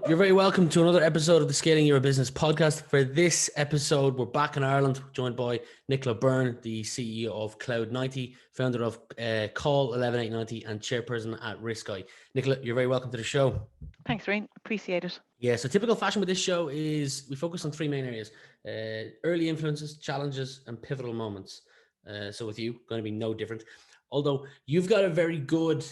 You're very welcome to another episode of the Scaling Your Business podcast. For this episode, we're back in Ireland, joined by Nicola Byrne, the CEO of Cloud90, founder of Call11890 and chairperson at Risk-I. Nicola, you're very welcome to the show. Thanks, Rian. Appreciate it. Yeah, so typical fashion with this show is we focus on three main areas: early influences, challenges, and pivotal moments. So with you, going to be no different. Although you've got a very good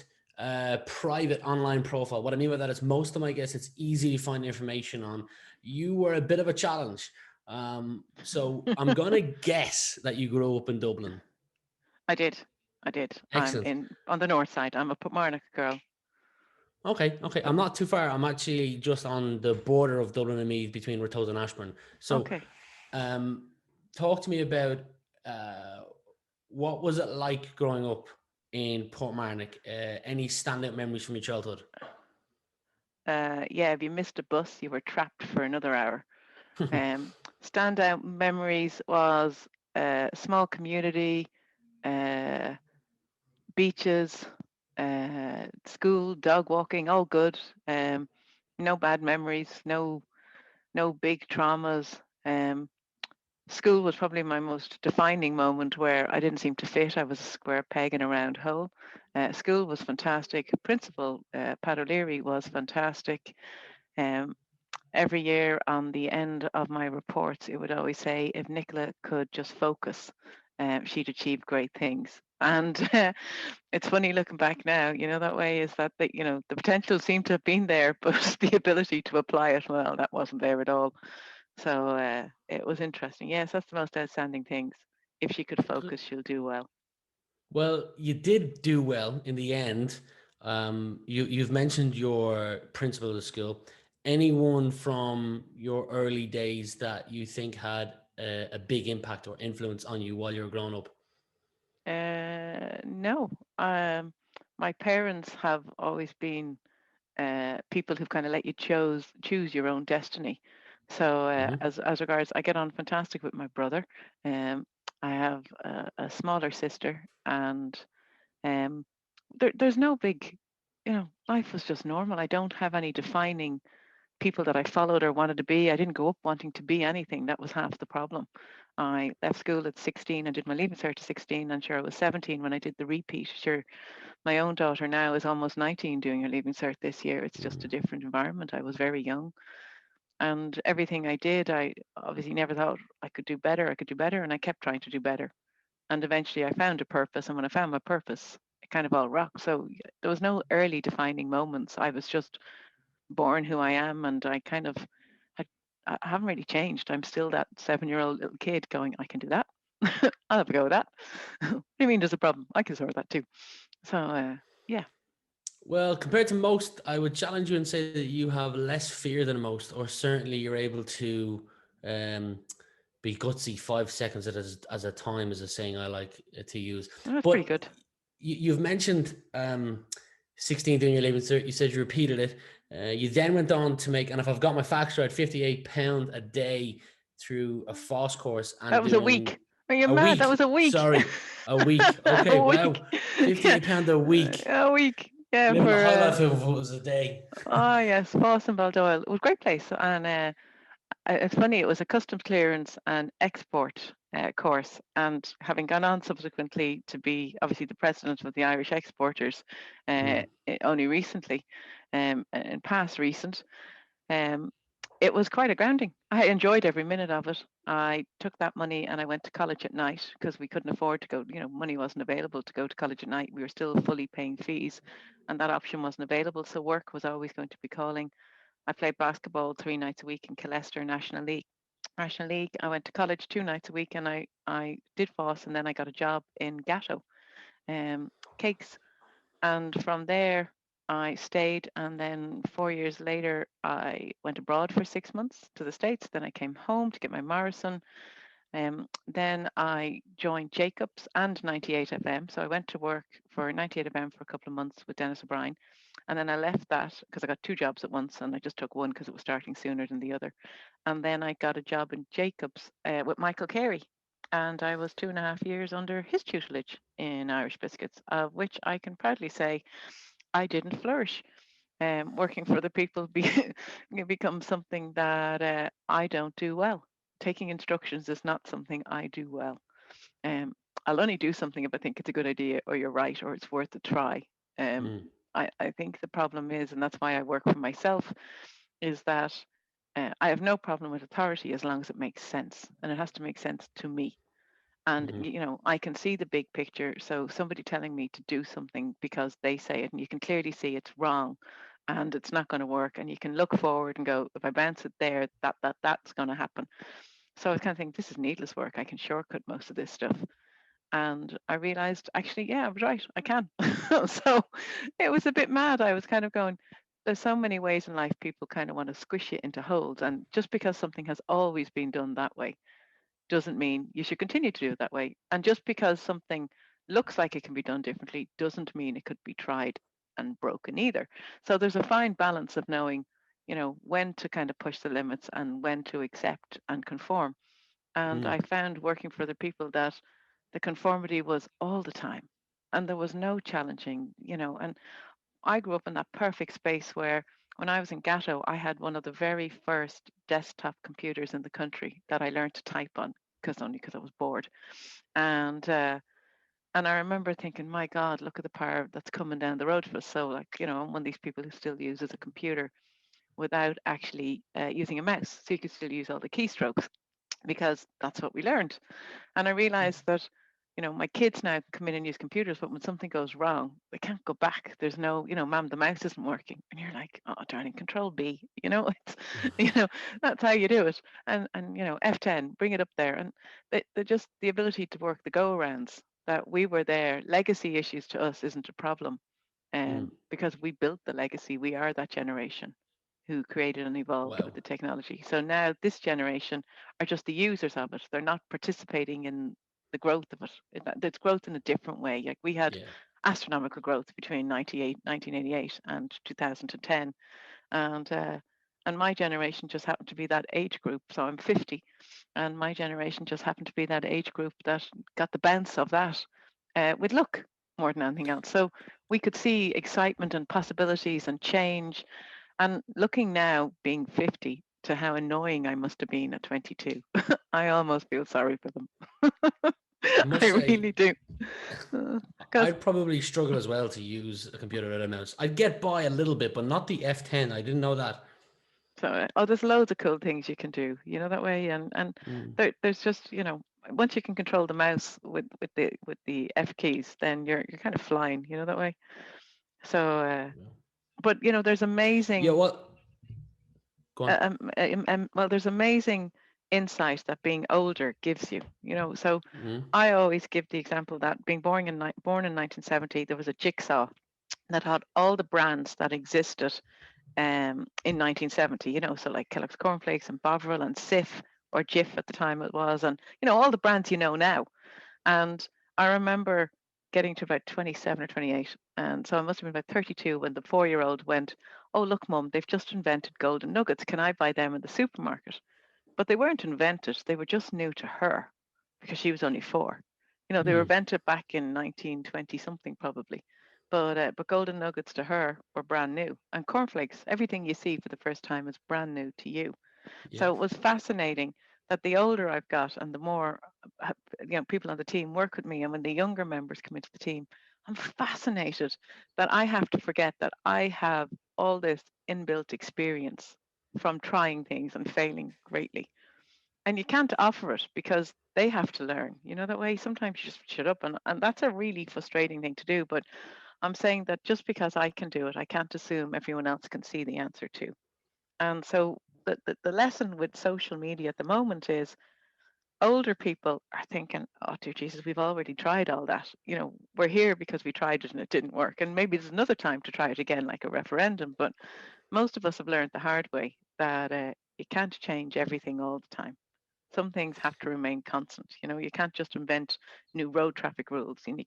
private online profile. What I mean by that is most of them, I guess, it's easy to find information on. You were a bit of a challenge. So I'm going to guess that you grew up in Dublin. I did. Excellent. I'm on the north side. I'm a Portmarnock girl. Okay. I'm not too far. I'm actually just on the border of Dublin and Meath between Ratoath and Ashburn. So Okay. talk to me about what was it like growing up in Portmarnock? Any standout memories from your childhood? Yeah, if you missed a bus, you were trapped for another hour. Standout memories was a small community, beaches, school, dog walking, all good. No bad memories, no big traumas. School was probably my most defining moment where I didn't seem to fit. I was a square peg in a round hole. School was fantastic. Principal Pat O'Leary was fantastic. Every year on the end of my reports, it would always say, if Nicola could just focus, she'd achieve great things. And it's funny looking back now, that way is that, the potential seemed to have been there, but the ability to apply it, well, that wasn't there at all. So it was interesting. Yes, that's the most outstanding things. If she could focus, she'll do well. Well, you did do well in the end. You've mentioned your principal of the school. Anyone from your early days that you think had a big impact or influence on you while you were growing up? No. My parents have always been people who've kind of let you choose your own destiny. So as regards, I get on fantastic with my brother. I have a smaller sister, and there's no big, life was just normal. I don't have any defining people that I followed or wanted to be. I didn't go up wanting to be anything. That was half the problem. I left school at 16 and did my leaving cert at 16, and sure, I was 17 when I did the repeat. Sure, my own daughter now is almost 19 doing her leaving cert this year. It's just a different environment. I was very young, and everything I did, I obviously never thought I could do better. And I kept trying to do better. And eventually I found a purpose. And when I found my purpose, it kind of all rocked. So there was no early defining moments. I was just born who I am, and I kind of I haven't really changed. I'm still that 7-year-old little kid going, I can do that. I'll have a go with that. What do you mean there's a problem? I can sort that too. So yeah. Well, compared to most, I would challenge you and say that you have less fear than most, or certainly you're able to be gutsy 5 seconds as a time, is a saying I like to use. That's pretty But good. you've mentioned 16 doing your leaving cert. You said you repeated it. You then went on to make, and if I've got my facts right, £58 a day through a FOSS course and That was a doing week. Are you a mad? That week. was a week. Sorry, a week. Okay, A wow, week. Yeah. £58 a week. A week. Yeah, Living the for high life if it was a day. oh yes, Foss and Baldoyle. It was a great place, and it's funny. It was a customs clearance and export course, and having gone on subsequently to be obviously the president of the Irish exporters, only recently, and past recent, um, it was quite a grounding. I enjoyed every minute of it. I took that money and I went to college at night because we couldn't afford to go, money wasn't available to go to college at night. We were still fully paying fees, and that option wasn't available. So work was always going to be calling. I played basketball 3 nights a week in Killester National League. I went to college 2 nights a week, and I did FOSS, and then I got a job in Gatto, cakes. And from there, I stayed. And then 4 years later, I went abroad for 6 months to the States. Then I came home to get my marathon. Then I joined Jacobs and 98 FM. So I went to work for 98 FM for a couple of months with Dennis O'Brien. And then I left that because I got 2 jobs at once, and I just took one because it was starting sooner than the other. And then I got a job in Jacobs with Michael Carey. And I was 2.5 years under his tutelage in Irish Biscuits, of which I can proudly say I didn't flourish. Working for other people becomes something that I don't do well. Taking instructions is not something I do well. Um, I'll only do something if I think it's a good idea, or you're right, or it's worth a try. Um, Mm, I think the problem is, and that's why I work for myself, is that I have no problem with authority as long as it makes sense, and it has to make sense to me. And mm-hmm, I can see the big picture. So somebody telling me to do something because they say it, and you can clearly see it's wrong, and it's not going to work, and you can look forward and go, if I bounce it there, that's going to happen. So I was kind of thinking, this is needless work. I can shortcut most of this stuff. And I realized, actually, yeah, I was right. I can. So it was a bit mad. I was kind of going, there's so many ways in life people kind of want to squish you into holds. And just because something has always been done that way doesn't mean you should continue to do it that way. And just because something looks like it can be done differently doesn't mean it could be tried and broken either. So there's a fine balance of knowing, when to kind of push the limits and when to accept and conform. And mm, I found working for other people that the conformity was all the time, and there was no challenging. And I grew up in that perfect space where when I was in Gatto, I had one of the very first desktop computers in the country that I learned to type on, because I was bored. And and I remember thinking, my God, look at the power that's coming down the road for us. So, like, I'm one of these people who still uses a computer without actually using a mouse. So you could still use all the keystrokes because that's what we learned. And I realized that, my kids now come in and use computers, but when something goes wrong, they can't go back. There's no, ma'am, the mouse isn't working. And you're like, oh, darling, control B, it's, that's how you do it. And F10, bring it up there. And just the ability to work the go arounds, that we were there. Legacy issues to us isn't a problem, mm. because we built the legacy. We are that generation who created and evolved Wow. with the technology. So now this generation are just the users of it. They're not participating in the growth of it. It's growth in a different way. Like we had Yeah. astronomical growth between 1988 and 2010. And my generation just happened to be that age group. So I'm 50, and my generation just happened to be that age group that got the bounce of that with luck more than anything else. So we could see excitement and possibilities and change. And looking now, being 50, to how annoying I must have been at 22, I almost feel sorry for them. I must I say, really do. Because I'd probably struggle as well to use a computer without a mouse. I'd get by a little bit, but not the F10. I didn't know that. there's loads of cool things you can do, that way. And Mm, there's just, once you can control the mouse with the F keys, then you're kind of flying, that way. So, yeah. but there's Yeah. amazing What? Go on. well, there's amazing insight that being older gives you. So Mm, I always give the example that being born in 1970, there was a jigsaw that had all the brands that existed in 1970. So like Kellogg's Cornflakes and Bovril and Sif, or Jif at the time it was, and all the brands now. And I remember getting to about 27 or 28. And so I must have been about 32 when the 4-year-old went, oh, look, mum, they've just invented golden nuggets. Can I buy them in the supermarket? But they weren't invented. They were just new to her because she was only 4. They were mm, invented back in 1920 something probably. But golden nuggets to her were brand new. And cornflakes, everything you see for the first time is brand new to you. yeah. So it was fascinating that the older I've got and the more people on the team work with me, and when the younger members come into the team, I'm fascinated that I have to forget that I have all this inbuilt experience from trying things and failing greatly. And you can't offer it because they have to learn. That way sometimes you just shut up, and that's a really frustrating thing to do. But I'm saying that just because I can do it, I can't assume everyone else can see the answer too. And so the lesson with social media at the moment is older people are thinking, oh, dear Jesus, we've already tried all that. We're here because we tried it and it didn't work. And maybe there's another time to try it again, like a referendum. But most of us have learned the hard way that you can't change everything all the time. Some things have to remain constant. You can't just invent new road traffic rules, and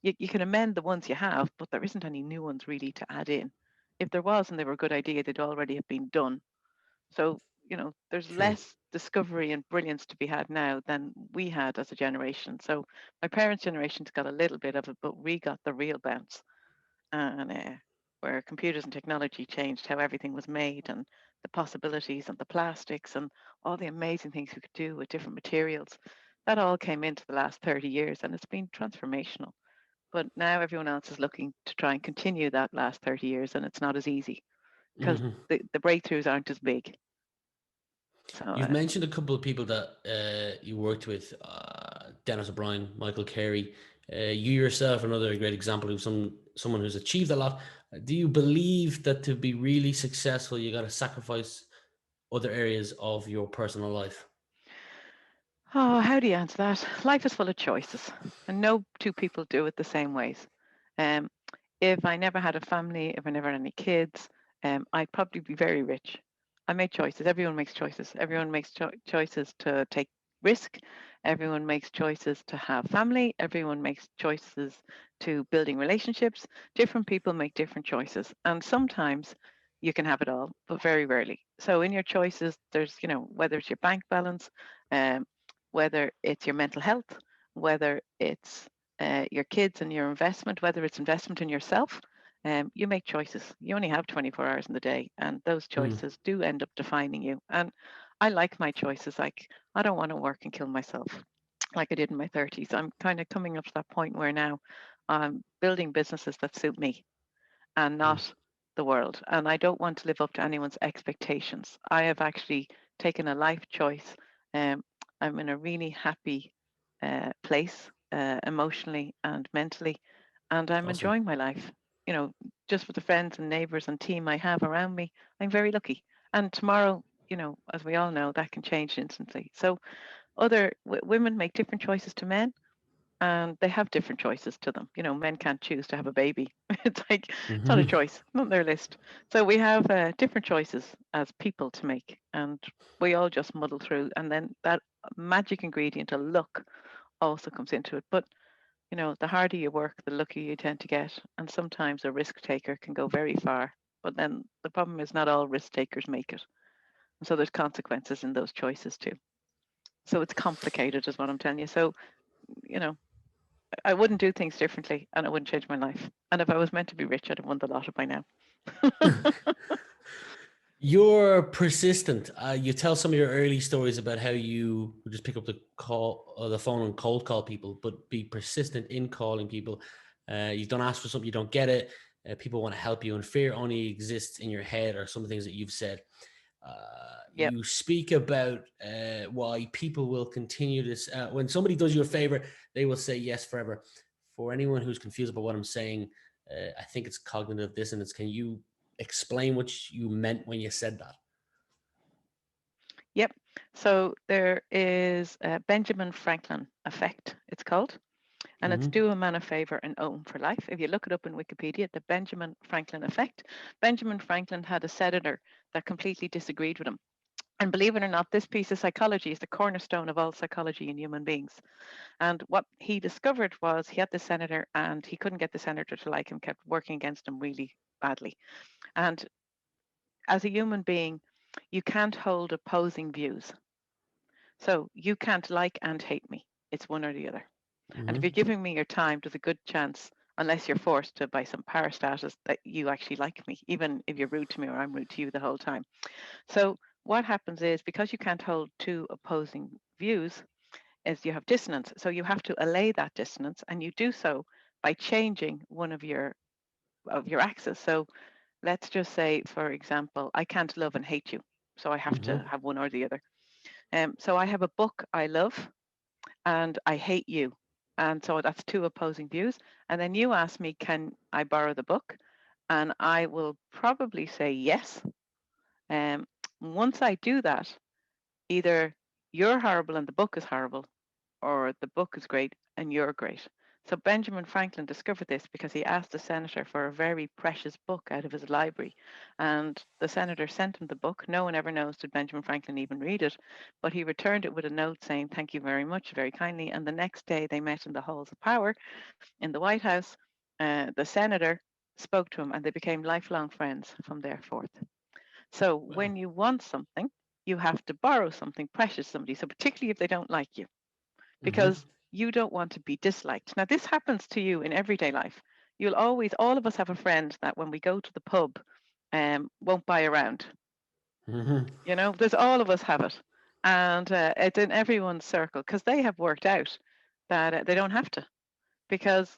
you can amend the ones you have, but there isn't any new ones really to add in. If there was and they were a good idea, they'd already have been done. So, there's True. less discovery and brilliance to be had now than we had as a generation. So my parents' generation's got a little bit of it, but we got the real bounce. And where computers and technology changed how everything was made and the possibilities and the plastics and all the amazing things we could do with different materials. That all came into the last 30 years and it's been transformational. But now everyone else is looking to try and continue that last 30 years, and it's not as easy because Hmm. the breakthroughs aren't as big. So, You've mentioned a couple of people that you worked with, Dennis O'Brien, Michael Carey. You yourself, another great example of someone who's achieved a lot. Do you believe that to be really successful, you got to sacrifice other areas of your personal life? oh, how do you answer that? Life is full of choices, and no two people do it the same ways. Um, if I never had a family, if I never had any kids, I'd probably be very rich. I made choices. Everyone makes choices. Everyone makes choices to take risk. Everyone makes choices to have family. Everyone makes choices to building relationships. Different people make different choices. And sometimes you can have it all, but very rarely. So in your choices, there's, whether it's your bank balance, um, whether it's your mental health, whether it's your kids and your investment, whether it's investment in yourself, you make choices. You only have 24 hours in the day, and those Mm. choices do end up defining you. And I like my choices. Like, I don't want to work and kill myself like I did in my 30s. I'm kind of coming up to that point where now I'm building businesses that suit me and Mm. not the world. And I don't want to live up to anyone's expectations. I have actually taken a life choice. Um, I'm in a really happy place emotionally and mentally, and I'm Awesome. enjoying my life. You know, just with the friends and neighbors and team I have around me, I'm very lucky. And tomorrow, as we all know, that can change instantly. So other women make different choices to men, and they have different choices to them. Men can't choose to have a baby. It's like it's not a Hmm. choice, not on their list. So we have different choices as people to make, and we all just muddle through. And then that magic ingredient of luck also comes into it. But the harder you work, the luckier you tend to get. And sometimes a risk taker can go very far. But then the problem is not all risk takers make it. And so there's consequences in those choices too. So it's complicated, is what I'm telling you. So, you know, I wouldn't do things differently and it wouldn't change my life. And if I was meant to be rich, I'd have won the lotto by now. You're persistent. You tell some of your early stories about how you would just pick up the phone and cold call people, but be persistent in calling people. You don't ask for something, you don't get it. People want to help you, and fear only exists in your head, or some things that you've said. Yep. You speak about why people will continue this. When somebody does you a favor, they will say yes forever. For anyone who's confused about what I'm saying, I think it's cognitive dissonance. Can you explain what you meant when you said that? Yep. So there is a Benjamin Franklin effect, it's called. And it's Mm-hmm. do a man a favor and own for life. If you look it up in Wikipedia, the Benjamin Franklin effect. Benjamin Franklin had a senator that completely disagreed with him. And believe it or not, this piece of psychology is the cornerstone of all psychology in human beings. And what he discovered was he had the senator and he couldn't get the senator to like him, kept working against him really badly. And as a human being, you can't hold opposing views. So you can't like and hate me. It's one or the other. And if Mm-hmm. you're giving me your time, there's a good chance, unless you're forced to by some power status, that you actually like me, even if you're rude to me or I'm rude to you the whole time. So what happens is because you can't hold two opposing views, is you have dissonance. So you have to allay that dissonance, and you do so by changing one of your axes. So let's just say, for example, I can't love and hate you. So I have to Mm-hmm. have one or the other. So I have a book I love and I hate you. And so that's two opposing views. And then you ask me, can I borrow the book? And I will probably say yes. Um, Once I do that, either you're horrible and the book is horrible, or the book is great and you're great. So Benjamin Franklin discovered this because he asked the senator for a very precious book out of his library. And the senator sent him the book. No one ever knows did Benjamin Franklin even read it, but he returned it with a note saying, thank you very much, very kindly. And the next day they met in the halls of power in the White House. The senator spoke to him and they became lifelong friends from there forth. So Well. when you want something, you have to borrow something precious to somebody. So particularly if they don't like you, Mm-hmm. because you don't want to be disliked. Now, this happens to you in everyday life. you'll always, all of us have a friend that when we go to the pub, won't buy a round. Mm-hmm. You know, there's all of us have it, and it's in everyone's circle because they have worked out that they don't have to, because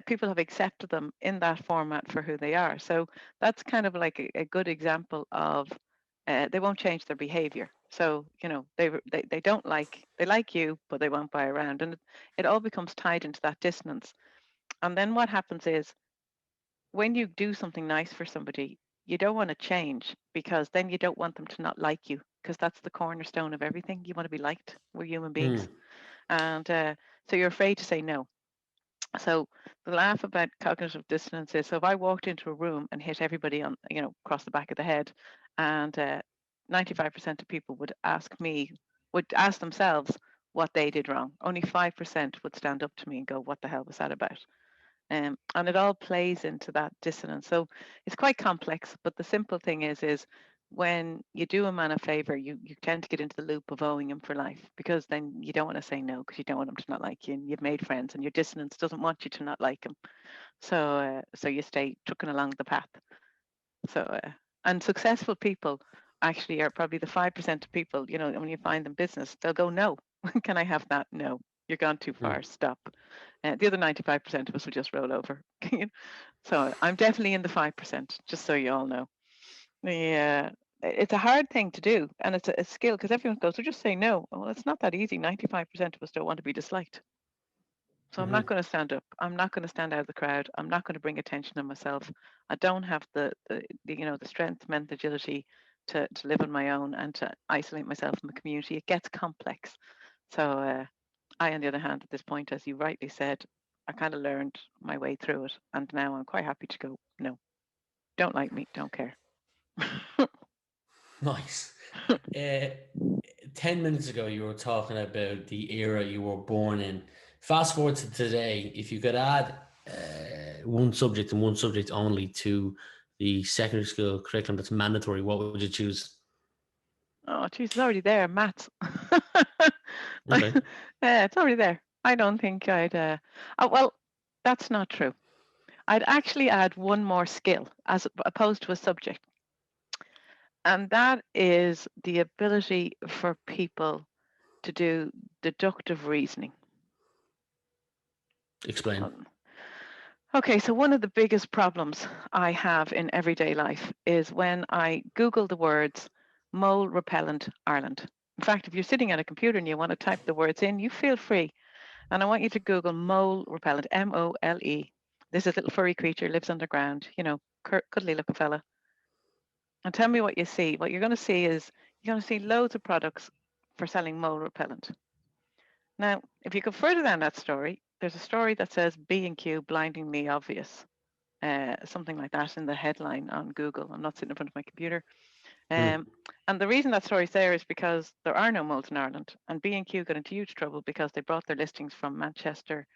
people have accepted them in that format for who they are. So that's kind of like a good example of they won't change their behavior. So you know they don't like, they like you, but they won't buy around, and it all becomes tied into that dissonance. And then what happens is when you do something nice for somebody, you don't want to change because then you don't want them to not like you, because that's the cornerstone of everything. You want to be liked. We're human beings, Mm. and so you're afraid to say no. So the laugh about cognitive dissonance is, so if I walked into a room and hit everybody on, you know, across the back of the head, and 95% of people would ask themselves what they did wrong. Only 5% would stand up to me and go, what the hell was that about? And it all plays into that dissonance. So it's quite complex, but the simple thing is when you do a man a favor, you tend to get into the loop of owing him for life, because then you don't want to say no because you don't want him to not like you, and you've made friends, and your dissonance doesn't want you to not like him. So you stay trucking along the path. So and successful people actually are probably the 5% of people, you know, when you find them business, they'll go, no, can I have that? No, you're gone too far. Mm. Stop. The other 95% of us will just roll over. So I'm definitely in the 5%, just so you all know. It's a hard thing to do, and it's a skill, because everyone goes, so just say no. Well, it's not that easy. 95% of us don't want to be disliked. So I'm Mm-hmm. not going to stand up. I'm not going to stand out of the crowd. I'm not going to bring attention to myself. I don't have the you know, the strength, mental agility to live on my own and to isolate myself from the community. It gets complex. So I, on the other hand, at this point, as you rightly said, I kind of learned my way through it, and now I'm quite happy to go, no, don't like me, don't care. Nice. Uh, 10 minutes ago, you were talking about the era you were born in. Fast forward to today, if you could add one subject and one subject only to the secondary school curriculum that's mandatory, what would you choose? Oh, geez, it's already there, maths. Okay. Yeah, it's already there. I don't think I'd. Oh, well, that's not true. I'd actually add one more skill as opposed to a subject, and that is the ability for people to do deductive reasoning. Explain. Um, Okay, so one of the biggest problems I have in everyday life is when I Google the words mole repellent Ireland. In fact, if you're sitting at a computer and you want to type the words in, you feel free. And I want you to Google mole repellent, MOLE. This is a little furry creature, lives underground, you know, cuddly looking fella. And tell me what you see. What you're going to see is you're going to see loads of products for selling mole repellent. Now, if you go further down that story, there's a story that says B&Q blindingly obvious, something like that in the headline on Google. I'm not sitting in front of my computer. Mm. And the reason that story's there is because there are no moles in Ireland, and B&Q got into huge trouble because they brought their listings from Manchester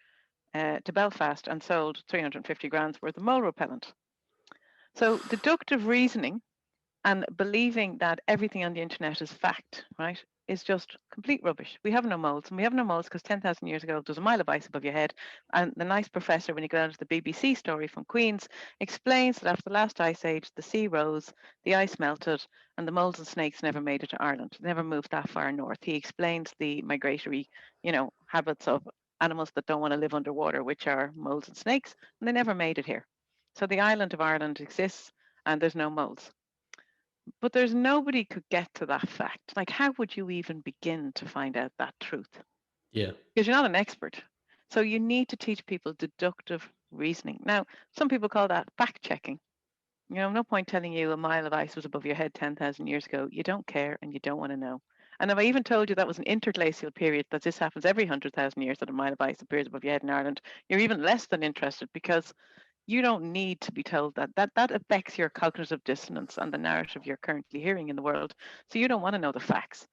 to Belfast and sold 350 grand's worth of mole repellent. So deductive reasoning and believing that everything on the internet is fact, right, is just complete rubbish. We have no moles, and we have no moles because 10,000 years ago there was a mile of ice above your head. And the nice professor, when you go down to the BBC story from Queen's, explains that after the last ice age, the sea rose, the ice melted, and the moles and snakes never made it to Ireland, never moved that far north. He explains the migratory, you know, habits of animals that don't want to live underwater, which are moles and snakes, and they never made it here. So the island of Ireland exists, and there's no moles. But there's nobody could get to that fact. Like, how would you even begin to find out that truth? Yeah. Because you're not an expert. So you need to teach people deductive reasoning. Now, some people call that fact checking. You know, no point telling you a mile of ice was above your head 10,000 years ago. You don't care and you don't want to know. And if I even told you that was an interglacial period, that this happens every 100,000 years, that a mile of ice appears above your head in Ireland, you're even less than interested, because you don't need to be told that. That affects your cognitive dissonance and the narrative you're currently hearing in the world. So you don't want to know the facts.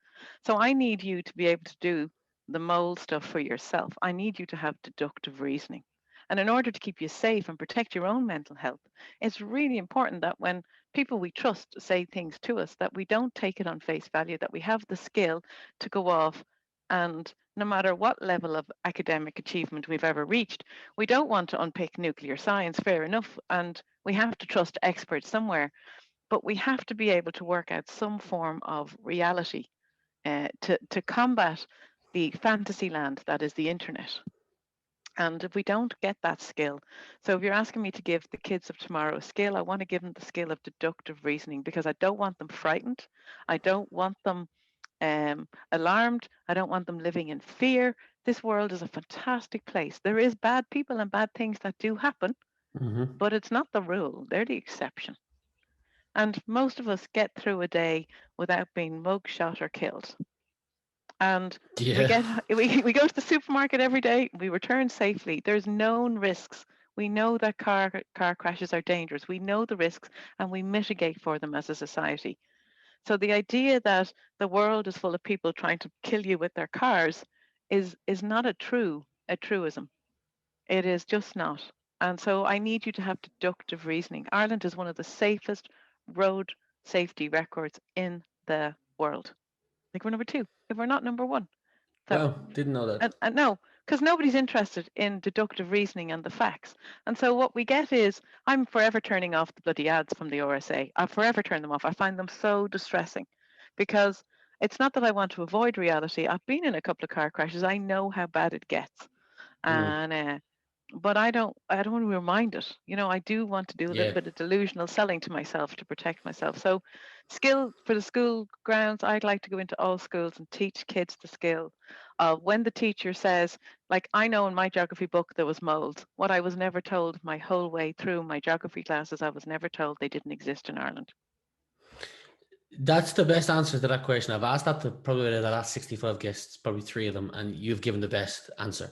So I need you to be able to do the mole stuff for yourself. I need you to have deductive reasoning. And in order to keep you safe and protect your own mental health, it's really important that when people we trust say things to us, that we don't take it on face value, that we have the skill to go off and no matter what level of academic achievement we've ever reached. We don't want to unpick nuclear science, fair enough, and we have to trust experts somewhere, but we have to be able to work out some form of reality to combat the fantasy land that is the internet. And if we don't get that skill, so if you're asking me to give the kids of tomorrow a skill, I want to give them the skill of deductive reasoning because I don't want them frightened. I don't want them alarmed. I don't want them living in fear. This world is a fantastic place. There is bad people and bad things that do happen, but it's not the rule. They're the exception. And most of us get through a day without being mug shot or killed. And Yeah. we go to the supermarket every day. We return safely. There's known risks. We know that car crashes are dangerous. We know the risks, and we mitigate for them as a society. So the idea that the world is full of people trying to kill you with their cars is not a truism. It is just not. And so I need you to have deductive reasoning. Ireland is one of the safest road safety records in the world. I think we're number two, if we're not number one. So, Wow, didn't know that. and no, because nobody's interested in deductive reasoning and the facts. And so what we get is I'm forever turning off the bloody ads from the RSA. I forever turn them off. I find them so distressing because it's not that I want to avoid reality. I've been in a couple of car crashes. I know how bad it gets. And but I don't want to remind it. I do want to do a little Yeah. bit of delusional selling to myself to protect myself. So skill for the school grounds, I'd like to go into all schools and teach kids the skill of when the teacher says, like I know in my geography book there was mold. What I was never told my whole way through my geography classes, I was never told they didn't exist in Ireland. That's the best answer to that question. I've asked that to probably the last 65 guests, probably three of them, and you've given the best answer.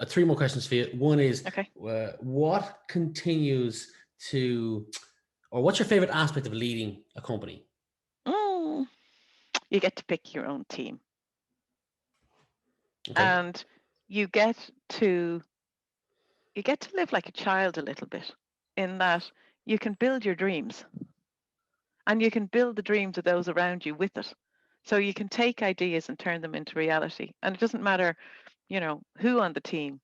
Three more questions for you. One is, Okay. what continues to, or what's your favorite aspect of leading a company? You get to pick your own team. Okay. And you get to live like a child a little bit in that you can build your dreams and you can build the dreams of those around you with it. So you can take ideas and turn them into reality. And it doesn't matter, who on the team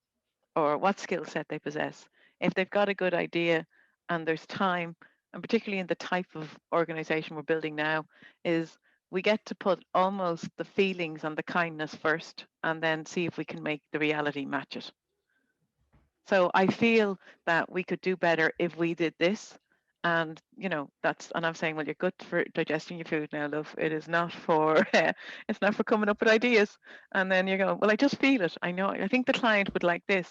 or what skill set they possess. If they've got a good idea and there's time, and particularly in the type of organization we're building now, is we get to put almost the feelings and the kindness first and then see if we can make the reality match it. So I feel that we could do better if we did this. And and I'm saying, well, you're good for digesting your food now, love. It is not for it's not for coming up with ideas. And then you're going, well, I just feel it. I know. I think the client would like this.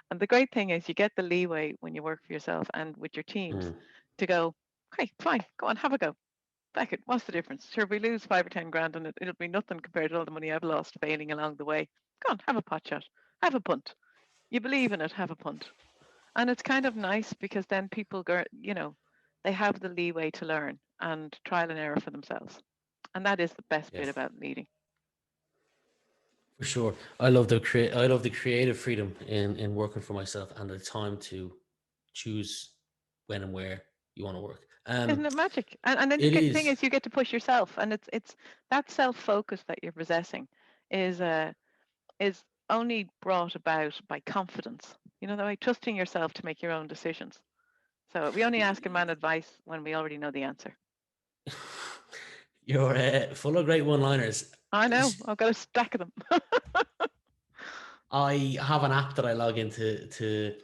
And the great thing is, you get the leeway when you work for yourself and with your teams to go, okay, fine, go on, have a go. Back it. What's the difference? Sure, we lose 5 or 10 grand, and it'll be nothing compared to all the money I've lost failing along the way. Go on, have a pot shot, have a punt. You believe in it, have a punt. And it's kind of nice because then people go, they have the leeway to learn and trial and error for themselves. And that is the best bit Yes, about leading. for sure. I love the creative freedom in working for myself and the time to choose when and where you want to work. Isn't it magic? And then It the thing is. is, you get to push yourself, and it's that self focus that you're possessing is is only brought about by confidence. By trusting yourself to make your own decisions. So we only ask a man advice when we already know the answer. You're full of great one-liners. I know. I've got a stack of them. I have an app that I log into to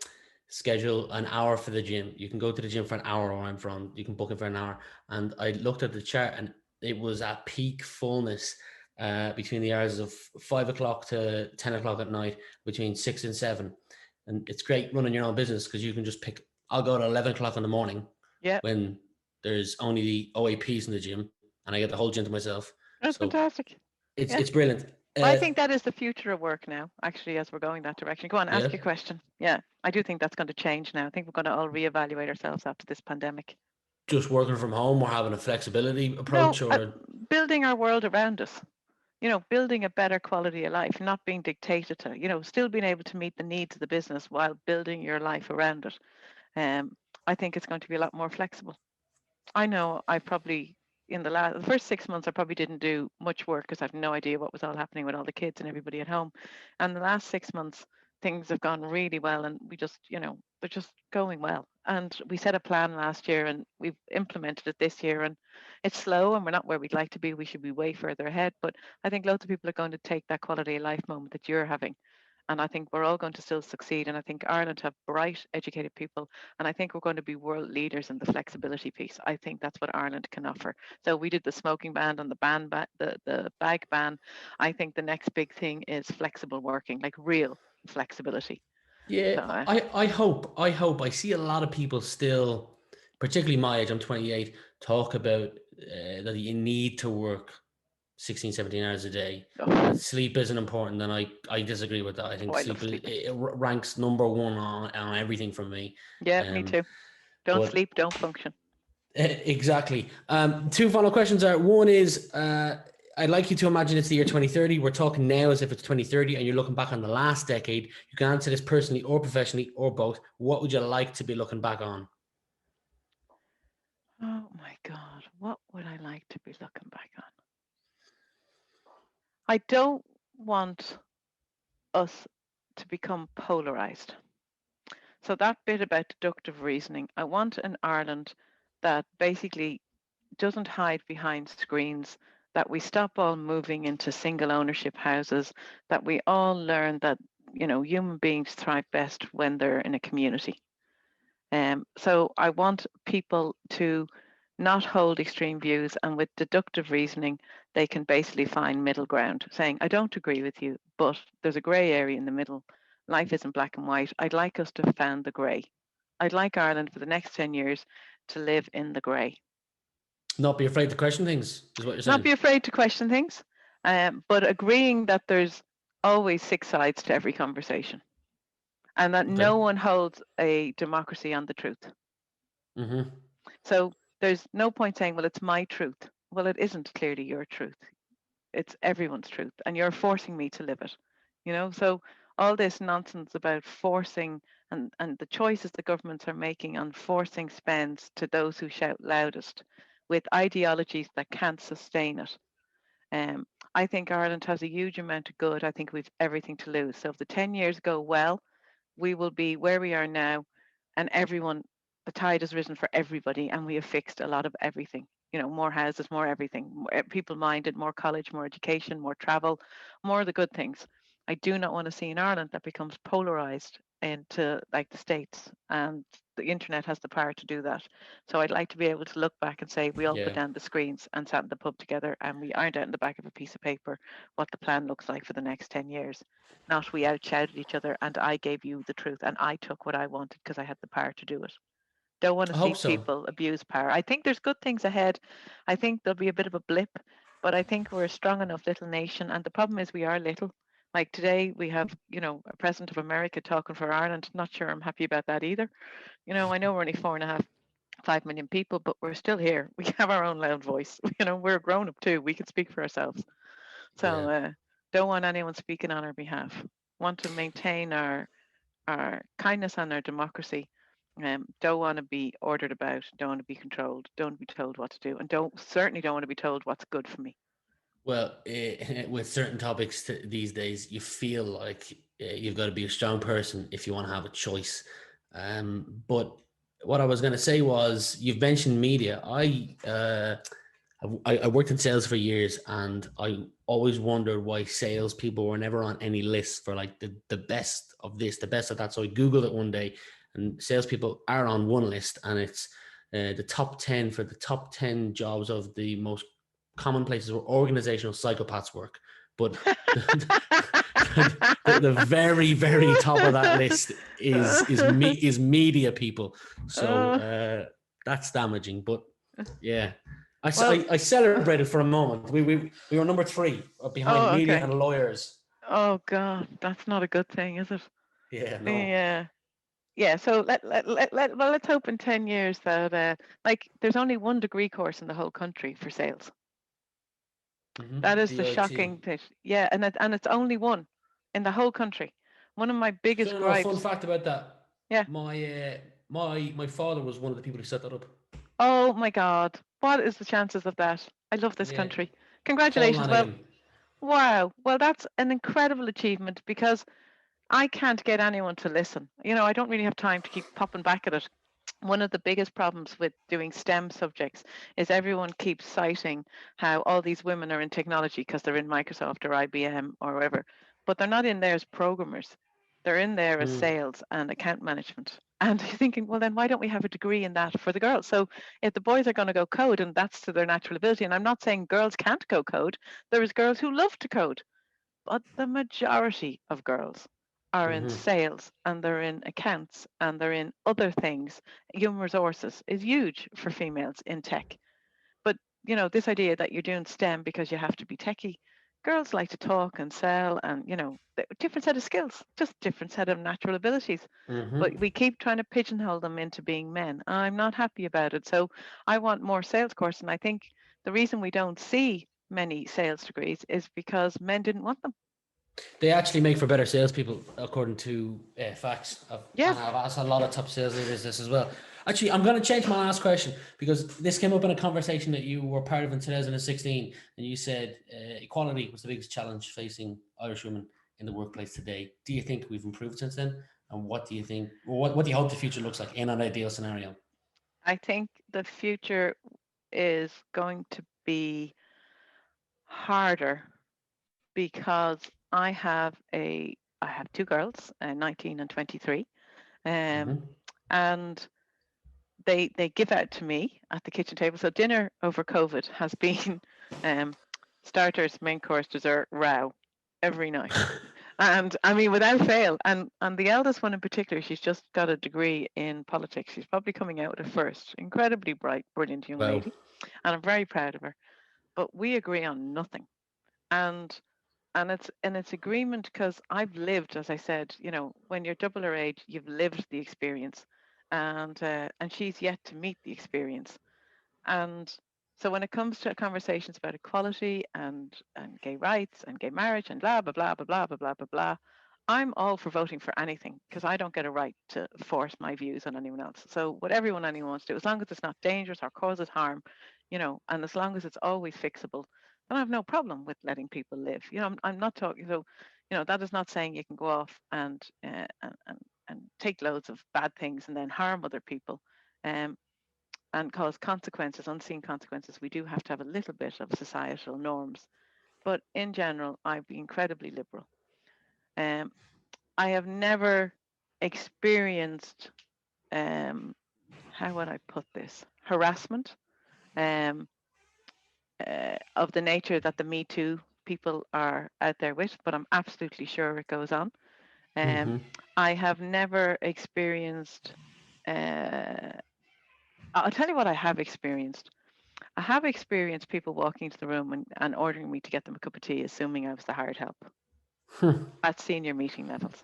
schedule an hour for the gym. You can go to the gym for an hour where I'm from. You can book it for an hour. And I looked at the chart and it was at peak fullness between the hours of 5 o'clock to 10 o'clock at night, between 6 and 7. And it's great running your own business because you can just pick, I'll go at 11 o'clock in the morning when there's only the OAPs in the gym and I get the whole gym to myself. That's So fantastic. it's brilliant. I think that is the future of work now, actually, as we're going that direction. Go on, Yeah. ask your question. Yeah, I do think that's going to change now. I think we're going to all reevaluate ourselves after this pandemic. Just working from home or having a flexibility approach building our world around us. Building a better quality of life, not being dictated to, still being able to meet the needs of the business while building your life around it. I think it's going to be a lot more flexible. I know I probably in the first 6 months, I probably didn't do much work because I have no idea what was all happening with all the kids and everybody at home. And the last 6 months, things have gone really well, and we just, they're just going well. And we set a plan last year, and we've implemented it this year. And it's slow, and we're not where we'd like to be. We should be way further ahead. But I think loads of people are going to take that quality of life moment that you're having. And I think we're all going to still succeed. And I think Ireland have bright, educated people. And I think we're going to be world leaders in the flexibility piece. I think that's what Ireland can offer. So we did the smoking ban and the bag ban. I think the next big thing is flexible working, like real flexibility. Yeah, So, I hope. I see a lot of people still, particularly my age, I'm 28, talk about that you need to work 16, 17 hours a day. oh, Sleep isn't important, and I disagree with that. I think I love sleep sleeping. it ranks number one on everything for me. Yeah, me too. Don't But sleep, don't function. exactly. Two final questions are, one is, I'd like you to imagine it's the year 2030. We're talking now as if it's 2030 and you're looking back on the last decade. You can answer this personally or professionally or both. What would you like to be looking back on? Oh my God, what would I like to be looking back on? I don't want us to become polarized. So that bit about deductive reasoning, I want an Ireland that basically doesn't hide behind screens, that we stop all moving into single ownership houses, that we all learn that, human beings thrive best when they're in a community. So I want people to not hold extreme views, and with deductive reasoning, they can basically find middle ground, saying, I don't agree with you, but there's a grey area in the middle. Life isn't black and white. I'd like us to find the grey. I'd like Ireland for the next 10 years to live in the grey. Not be afraid to question things, is what you're saying. Not be afraid to question things, but agreeing that there's always 6 sides to every conversation, and that Okay. no one holds a democracy on the truth. Mm-hmm. So there's no point saying, well, it's my truth. Well, it isn't clearly your truth. It's everyone's truth, and you're forcing me to live it. So all this nonsense about forcing and the choices the governments are making on forcing spends to those who shout loudest with ideologies that can't sustain it. I think Ireland has a huge amount of good. I think we've everything to lose. So if the 10 years go well, we will be where we are now, and the tide has risen for everybody, and we have fixed a lot of everything. More houses, more everything, people minded, more college, more education, more travel, more of the good things. I do not want to see an Ireland that becomes polarized into like the States, and the internet has the power to do that. So I'd like to be able to look back and say we all put Yeah. down the screens and sat in the pub together, and we ironed out in the back of a piece of paper what the plan looks like for the next 10 years. Not we outshouted each other and I gave you the truth and I took what I wanted because I had the power to do it. Don't want to I see hope so. people abuse power. I think there's good things ahead. I think there'll be a bit of a blip, but I think we're a strong enough little nation. And the problem is we are little. Like today, we have, a president of America talking for Ireland. Not sure I'm happy about that either. I know we're only 4.5, 5 million people, but we're still here. We have our own loud voice. We're grown up too. We can speak for ourselves. Yeah. So don't want anyone speaking on our behalf. Want to maintain our kindness and our democracy. Don't want to be ordered about. Don't want to be controlled. Don't want to be told what to do, and certainly don't want to be told what's good for me. Well, with certain topics these days, you feel like you've got to be a strong person if you want to have a choice. But what I was going to say was, you've mentioned media. I worked in sales for years, and I always wondered why salespeople were never on any list for like the best of this, the best of that. So I Googled it one day, and salespeople are on one list, and it's the top 10 for the top 10 jobs of the most common places where organizational psychopaths work. But the very, very top of that list is media people. So that's damaging. But yeah. I celebrated for a moment. We were number 3 behind media and lawyers. Oh God, that's not a good thing, is it? Yeah, no. Yeah. So let's hope in 10 years that there's only one degree course in the whole country for sales. Mm-hmm. That is the DIT. shocking thing. Yeah, and it's only one in the whole country. One of my biggest So, a fun gripes. fact about that. Yeah. My father was one of the people who set that up. Oh my God. What is the chances of that? I love this Yeah, country. Paul Congratulations. Well, Lanigan. wow. Well, that's an incredible achievement because I can't get anyone to listen. I don't really have time to keep popping back at it. One of the biggest problems with doing STEM subjects is everyone keeps citing how all these women are in technology because they're in Microsoft or IBM or wherever, but they're not in there as programmers. They're in there as Mm, sales and account management. And you're thinking, well, then why don't we have a degree in that for the girls? So if the boys are going to go code and that's to their natural ability, and I'm not saying girls can't go code, there is girls who love to code, but the majority of girls are in hmm sales and they're in accounts and they're in other things. Human resources is huge for females in tech. But this idea that you're doing STEM because you have to be techie, girls like to talk and sell and different set of skills, just different set of natural abilities. hmm But we keep trying to pigeonhole them into being men. I'm not happy about it. So I want more sales course. And I think the reason we don't see many sales degrees is because men didn't want them. They actually make for better salespeople, according to facts. Yeah. And I've asked a lot of top sales leaders this as well. Actually, I'm going to change my last question because this came up in a conversation that you were part of in 2016, and you said equality was the biggest challenge facing Irish women in the workplace today. Do you think we've improved since then? And what do you think? What do you hope the future looks like in an ideal scenario? I think the future is going to be harder because I have two girls, 19 and 23, um, Mm-hmm. and they give out to me at the kitchen table. So dinner over COVID has been um, starters, main course, dessert, row every night. And I mean, without fail. And the eldest one in particular, she's just got a degree in politics. She's probably coming out with a first. Incredibly bright, brilliant young Wow. lady, and I'm very proud of her. But we agree on nothing. And it's agreement because I've lived, as I said, when you're double her age, you've lived the experience, and she's yet to meet the experience. And so when it comes to conversations about equality and gay rights and gay marriage and blah blah blah blah blah blah blah blah blah, I'm all for voting for anything because I don't get a right to force my views on anyone else. So whatever anyone wants to do, as long as it's not dangerous or causes harm, and as long as it's always fixable, then I have no problem with letting people live. I'm not talking. So, that is not saying you can go off and take loads of bad things and then harm other people. Um, and cause consequences, unseen consequences. We do have to have a little bit of societal norms. But in general, I'd be incredibly liberal. Um, I have never experienced, um, how would I put this, harassment um, of the nature that the Me Too people are out there with, but I'm absolutely sure it goes on. Um, Mm-hmm. I have never experienced, uh, I'll tell you what I have experienced. I have experienced people walking into the room and ordering me to get them a cup of tea, assuming I was the hired help at senior meeting levels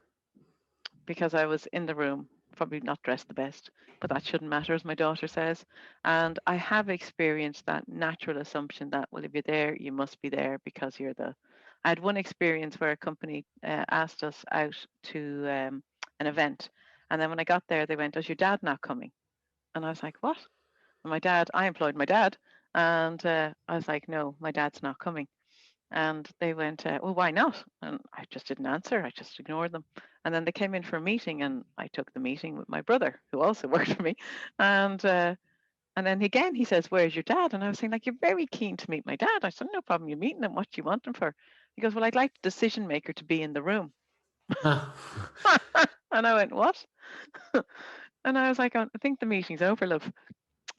because I was in the room, probably not dressed the best, but that shouldn't matter, as my daughter says. And I have experienced that natural assumption that, well, if you're there, you must be there because you're the. I had one experience where a company asked us out to an event. And then when I got there, they went, "Is your dad not coming?" And I was like, "What?" And I employed my dad. And I was like, "No, my dad's not coming." And they went, "Well, why not?" And I just didn't answer. I just ignored them. And then they came in for a meeting, and I took the meeting with my brother, who also worked for me. And uh, and then again, he says, "Where's your dad?" And I was saying, like, "You're very keen to meet my dad." I said, "No problem. You're meeting him. What do you want him for?" He goes, "Well, I'd like the decision maker to be in the room." And I went, "What?" And I was like, "I think the meeting's over, love."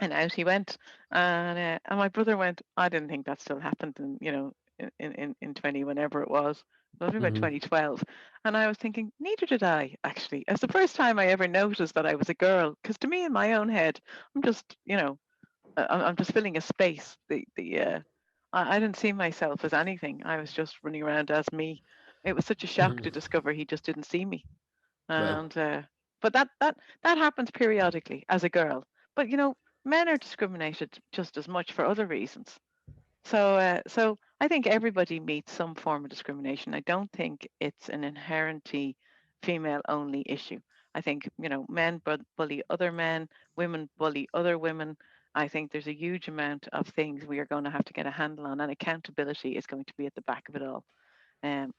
And out he went. And my brother went, "I didn't think that still happened in 20 whenever it was. It was about mm-hmm. 2012." And I was thinking, neither did I, actually. It's the first time I ever noticed that I was a girl. Because to me, in my own head, I'm just, I'm just filling a space. I didn't see myself as anything. I was just running around as me. It was such a shock Mm-hmm. to discover he just didn't see me. Well, And but that happens periodically as a girl. But men are discriminated just as much for other reasons. So I think everybody meets some form of discrimination. I don't think it's an inherently female only issue. I think men bully other men, women bully other women, I think there's a huge amount of things we are going to have to get a handle on, and accountability is going to be at the back of it all. Um,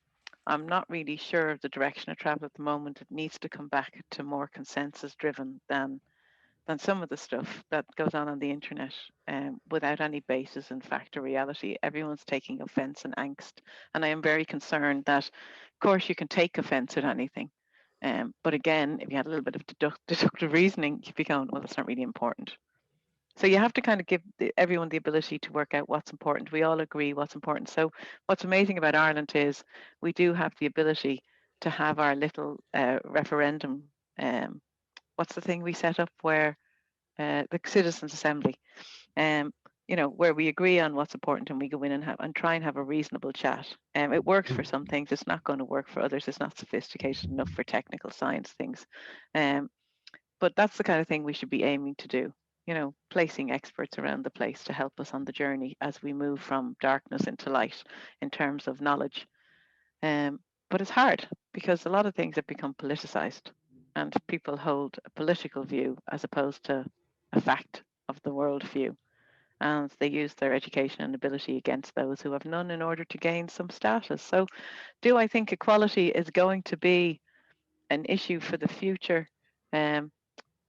I'm not really sure of the direction of travel at the moment. It needs to come back to more consensus driven than some of the stuff that goes on the internet, without any basis in fact or reality. Everyone's taking offense and angst. And I am very concerned that, of course, you can take offense at anything. But again, if you had a little bit of deductive reasoning, you'd be going, well, that's not really important. So you have to kind of give everyone the ability to work out what's important. We all agree what's important. So what's amazing about Ireland is we do have the ability to have our little referendum. What's the thing we set up where the Citizens' Assembly, where we agree on what's important and we go in and try and have a reasonable chat. It works for some things. It's not going to work for others. It's not sophisticated enough for technical science things. But that's the kind of thing we should be aiming to do. Placing experts around the place to help us on the journey as we move from darkness into light in terms of knowledge. But it's hard because a lot of things have become politicized and people hold a political view as opposed to a fact of the world view. And they use their education and ability against those who have none in order to gain some status. So do I think equality is going to be an issue for the future?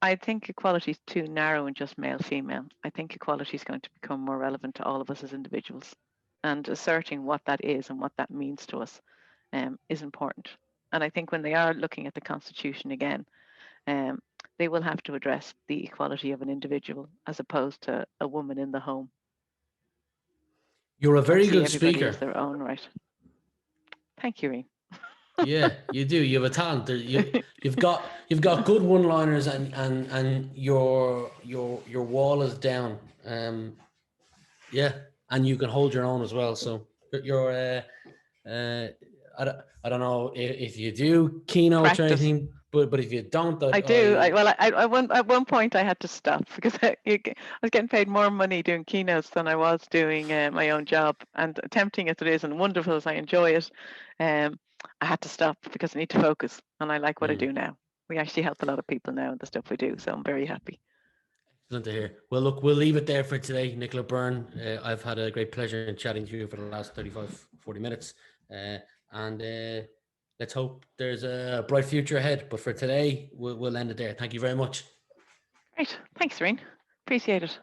I think equality is too narrow and just male-female. I think equality is going to become more relevant to all of us as individuals, and asserting what that is and what that means to us is important. And I think when they are looking at the Constitution again, they will have to address the equality of an individual as opposed to a woman in the home. You're a very good everybody speaker. As their own right. Thank you, Rian. Yeah, you do. You have a talent. You've got good one-liners, and your wall is down. Yeah, and you can hold your own as well. So you're I don't know if you do keynotes or anything, but if you don't, I do. At one point I had to stop because I was getting paid more money doing keynotes than I was doing my own job. And tempting as it is and wonderful as I enjoy it, I had to stop because I need to focus, and I like what I do now. We actually help a lot of people now in the stuff we do, so I'm very happy. Excellent to hear. Well, look, we'll leave it there for today. Nicola Byrne, I've had a great pleasure in chatting to you for the last 35, 40 minutes. And let's hope there's a bright future ahead. But for today, we'll end it there. Thank you very much. Great. Thanks, Rian. Appreciate it.